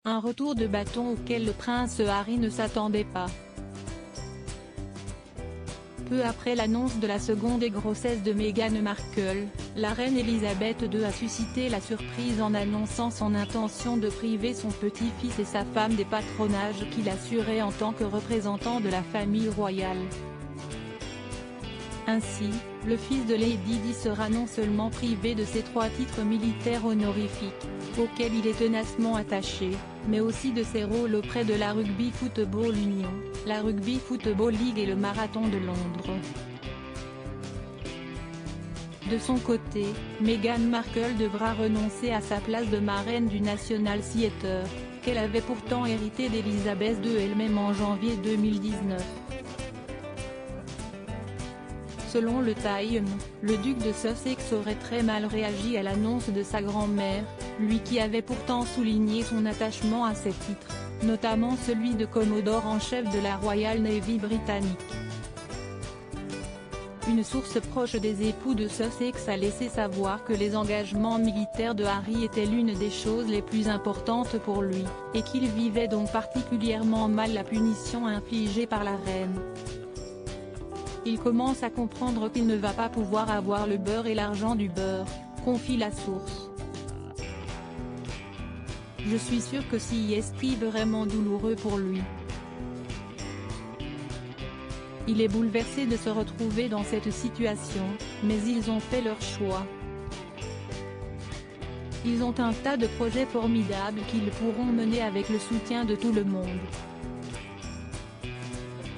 Un retour de bâton auquel le prince Harry ne s'attendait pas. Peu après l'annonce de la seconde grossesse de Meghan Markle, la reine Elisabeth II a suscité la surprise en annonçant son intention de priver son petit-fils et sa femme des patronages qu'il assurait en tant que représentant de la famille royale. Ainsi, le fils de Lady Di sera non seulement privé de ses 3 titres militaires honorifiques, auxquels il est tenacement attaché, mais aussi de ses rôles auprès de la Rugby Football Union, la Rugby Football League et le Marathon de Londres. De son côté, Meghan Markle devra renoncer à sa place de marraine du National Theatre, qu'elle avait pourtant hérité d'Elisabeth II elle-même en janvier 2019. Selon le Time, le duc de Sussex aurait très mal réagi à l'annonce de sa grand-mère, lui qui avait pourtant souligné son attachement à ses titres, notamment celui de Commodore en chef de la Royal Navy britannique. Une source proche des époux de Sussex a laissé savoir que les engagements militaires de Harry étaient l'une des choses les plus importantes pour lui, et qu'il vivait donc particulièrement mal la punition infligée par la reine. Il commence à comprendre qu'il ne va pas pouvoir avoir le beurre et l'argent du beurre, confie la source. Je suis sûr que c'est vraiment douloureux pour lui. Il est bouleversé de se retrouver dans cette situation, mais ils ont fait leur choix. Ils ont un tas de projets formidables qu'ils pourront mener avec le soutien de tout le monde.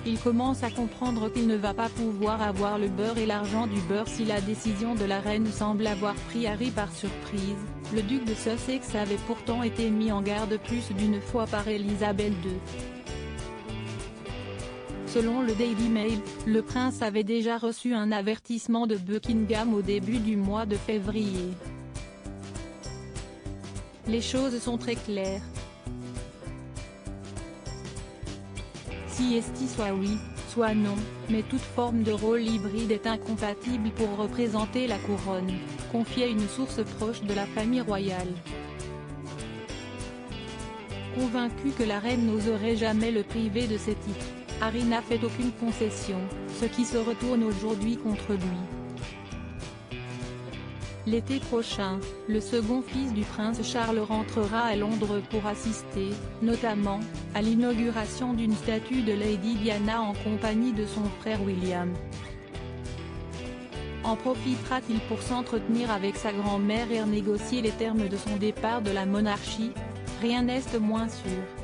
Il commence à comprendre qu'il ne va pas pouvoir avoir le beurre et l'argent du beurre si la décision de la reine semble avoir pris Harry par surprise. Le duc de Sussex avait pourtant été mis en garde plus d'une fois par Elisabeth II. Selon le Daily Mail, le prince avait déjà reçu un avertissement de Buckingham au début du mois de février. Les choses sont très claires. Si soit oui, soit non, mais toute forme de rôle hybride est incompatible pour représenter la couronne, confiait une source proche de la famille royale. Convaincu que la reine n'oserait jamais le priver de ses titres, Harry n'a fait aucune concession, ce qui se retourne aujourd'hui contre lui. L'été prochain, le second fils du prince Charles rentrera à Londres pour assister, notamment, à l'inauguration d'une statue de Lady Diana en compagnie de son frère William. En profitera-t-il pour s'entretenir avec sa grand-mère et renégocier les termes de son départ de la monarchie? Rien n'est moins sûr.